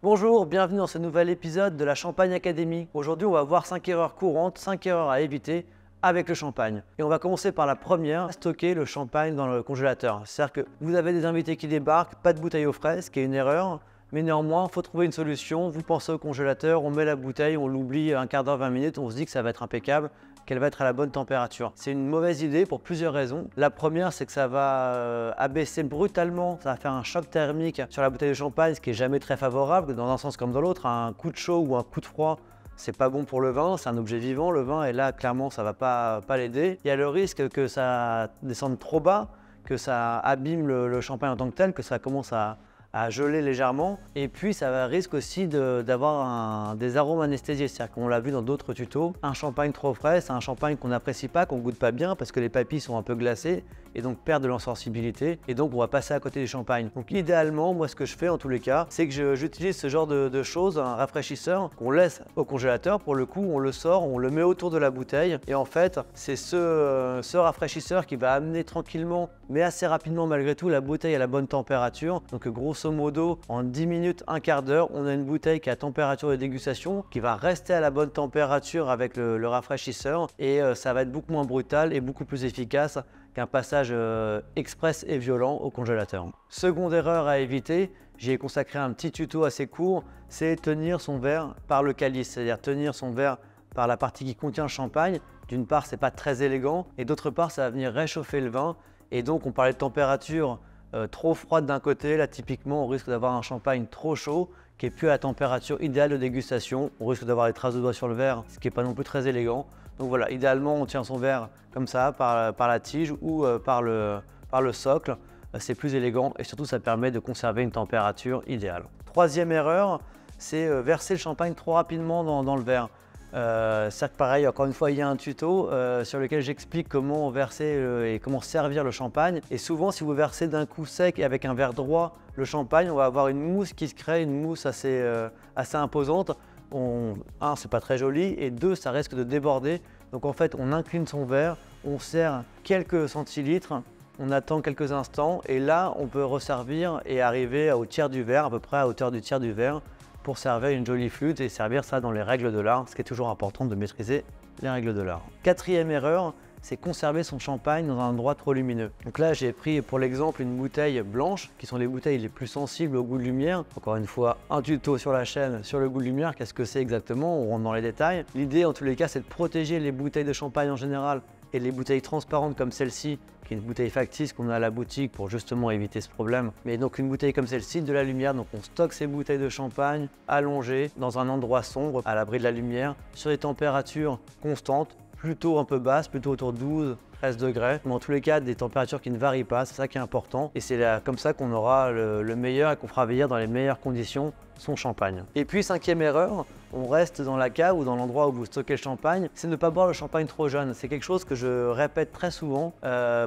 Bonjour, bienvenue dans ce nouvel épisode de la Champagne Academy. Aujourd'hui, on va voir 5 erreurs courantes, 5 erreurs à éviter avec le champagne. Et on va commencer par la première, stocker le champagne dans le congélateur. C'est-à-dire que vous avez des invités qui débarquent, pas de bouteille au frais, ce qui est une erreur. Mais néanmoins, il faut trouver une solution. Vous pensez au congélateur, on met la bouteille, on l'oublie un quart d'heure, 20 minutes, on se dit que ça va être impeccable, qu'elle va être à la bonne température. C'est une mauvaise idée pour plusieurs raisons. La première, c'est que ça va abaisser brutalement, ça va faire un choc thermique sur la bouteille de champagne, ce qui n'est jamais très favorable, dans un sens comme dans l'autre. Un coup de chaud ou un coup de froid, c'est pas bon pour le vin, c'est un objet vivant le vin, et là, clairement, ça va pas l'aider. Il y a le risque que ça descende trop bas, que ça abîme le champagne en tant que tel, que ça commence à geler légèrement, et puis ça risque aussi d'avoir des arômes anesthésiés, c'est-à-dire qu'on l'a vu dans d'autres tutos, un champagne trop frais, c'est un champagne qu'on n'apprécie pas, qu'on goûte pas bien parce que les papilles sont un peu glacées et donc perdent de leur sensibilité, et donc on va passer à côté du champagne. Donc idéalement, moi ce que je fais en tous les cas, c'est que j'utilise ce genre de choses, un rafraîchisseur qu'on laisse au congélateur, pour le coup on le sort, on le met autour de la bouteille, et en fait c'est ce rafraîchisseur qui va amener tranquillement mais assez rapidement malgré tout la bouteille à la bonne température. Donc grosso modo, en 10 minutes, un quart d'heure, on a une bouteille qui est à température de dégustation, qui va rester à la bonne température avec le rafraîchisseur, et ça va être beaucoup moins brutal et beaucoup plus efficace qu'un passage express et violent au congélateur. Seconde erreur à éviter, j'y ai consacré un petit tuto assez court, c'est tenir son verre par le calice, c'est-à-dire tenir son verre par la partie qui contient le champagne. D'une part, c'est pas très élégant, et d'autre part, ça va venir réchauffer le vin, et donc on parlait de température trop froide d'un côté, là typiquement on risque d'avoir un champagne trop chaud qui est plus à la température idéale de dégustation, on risque d'avoir des traces de doigts sur le verre, ce qui n'est pas non plus très élégant. Donc voilà, idéalement on tient son verre comme ça, par la tige ou par le socle, c'est plus élégant et surtout ça permet de conserver une température idéale. Troisième erreur, c'est verser le champagne trop rapidement dans le verre. C'est pareil, encore une fois, il y a un tuto sur lequel j'explique comment verser et comment servir le champagne. Et souvent, si vous versez d'un coup sec et avec un verre droit le champagne, on va avoir une mousse qui se crée, une mousse assez imposante. Un, c'est pas très joli, et deux, ça risque de déborder. Donc en fait, on incline son verre, on sert quelques centilitres, on attend quelques instants, et là, on peut resservir et arriver au tiers du verre, à peu près à hauteur du tiers du verre, pour servir une jolie flûte et servir ça dans les règles de l'art, ce qui est toujours important de maîtriser les règles de l'art. Quatrième erreur, c'est conserver son champagne dans un endroit trop lumineux. Donc là, j'ai pris pour l'exemple une bouteille blanche, qui sont les bouteilles les plus sensibles au goût de lumière. Encore une fois, un tuto sur la chaîne sur le goût de lumière, qu'est-ce que c'est exactement, on rentre dans les détails. L'idée en tous les cas, c'est de protéger les bouteilles de champagne en général et les bouteilles transparentes comme celle-ci, qui est une bouteille factice qu'on a à la boutique pour justement éviter ce problème. Mais donc une bouteille comme celle-ci, de la lumière, donc on stocke ces bouteilles de champagne allongées dans un endroit sombre, à l'abri de la lumière, sur des températures constantes, plutôt un peu basses, plutôt autour de 12-13 degrés, mais en tous les cas des températures qui ne varient pas, c'est ça qui est important, et c'est comme ça qu'on aura le meilleur et qu'on fera vieillir dans les meilleures conditions son champagne. Et puis cinquième erreur, on reste dans la cave ou dans l'endroit où vous stockez le champagne, c'est ne pas boire le champagne trop jeune. C'est quelque chose que je répète très souvent.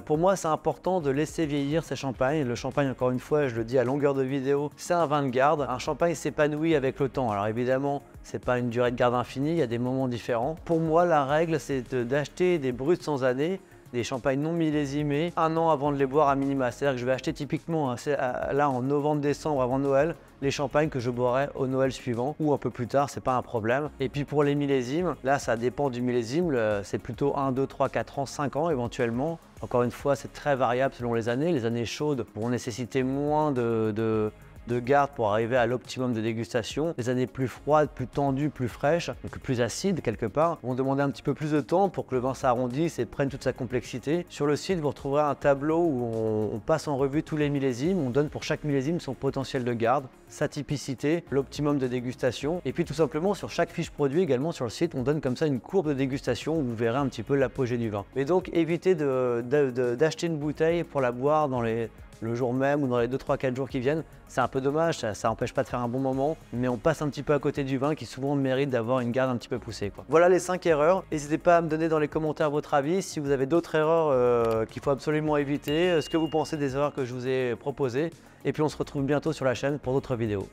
Pour moi, c'est important de laisser vieillir ces champagnes. Le champagne, encore une fois, je le dis à longueur de vidéo, c'est un vin de garde. Un champagne s'épanouit avec le temps. Alors évidemment, c'est pas une durée de garde infinie, il y a des moments différents. Pour moi, la règle, c'est d'acheter des bruts sans année, des champagnes non millésimés, un an avant de les boire à minima. C'est-à-dire que je vais acheter typiquement, là en novembre-décembre avant Noël, les champagnes que je boirai au Noël suivant ou un peu plus tard, c'est pas un problème. Et puis pour les millésimes, là ça dépend du millésime, c'est plutôt 1, 2, 3, 4 ans, 5 ans éventuellement. Encore une fois, c'est très variable selon les années. Les années chaudes vont nécessiter moins de garde pour arriver à l'optimum de dégustation. Les années plus froides, plus tendues, plus fraîches, donc plus acides quelque part, vont demander un petit peu plus de temps pour que le vin s'arrondisse et prenne toute sa complexité. Sur le site, vous retrouverez un tableau où on passe en revue tous les millésimes, on donne pour chaque millésime son potentiel de garde, sa typicité, l'optimum de dégustation, et puis tout simplement sur chaque fiche produit également sur le site, on donne comme ça une courbe de dégustation où vous verrez un petit peu l'apogée du vin. Mais donc évitez d'acheter une bouteille pour la boire le jour même ou dans les 2, 3, 4 jours qui viennent. C'est un peu dommage, ça n'empêche pas de faire un bon moment, mais on passe un petit peu à côté du vin qui souvent mérite d'avoir une garde un petit peu poussée, quoi. Voilà les 5 erreurs. N'hésitez pas à me donner dans les commentaires votre avis, si vous avez d'autres erreurs qu'il faut absolument éviter, ce que vous pensez des erreurs que je vous ai proposées. Et puis on se retrouve bientôt sur la chaîne pour d'autres vidéos.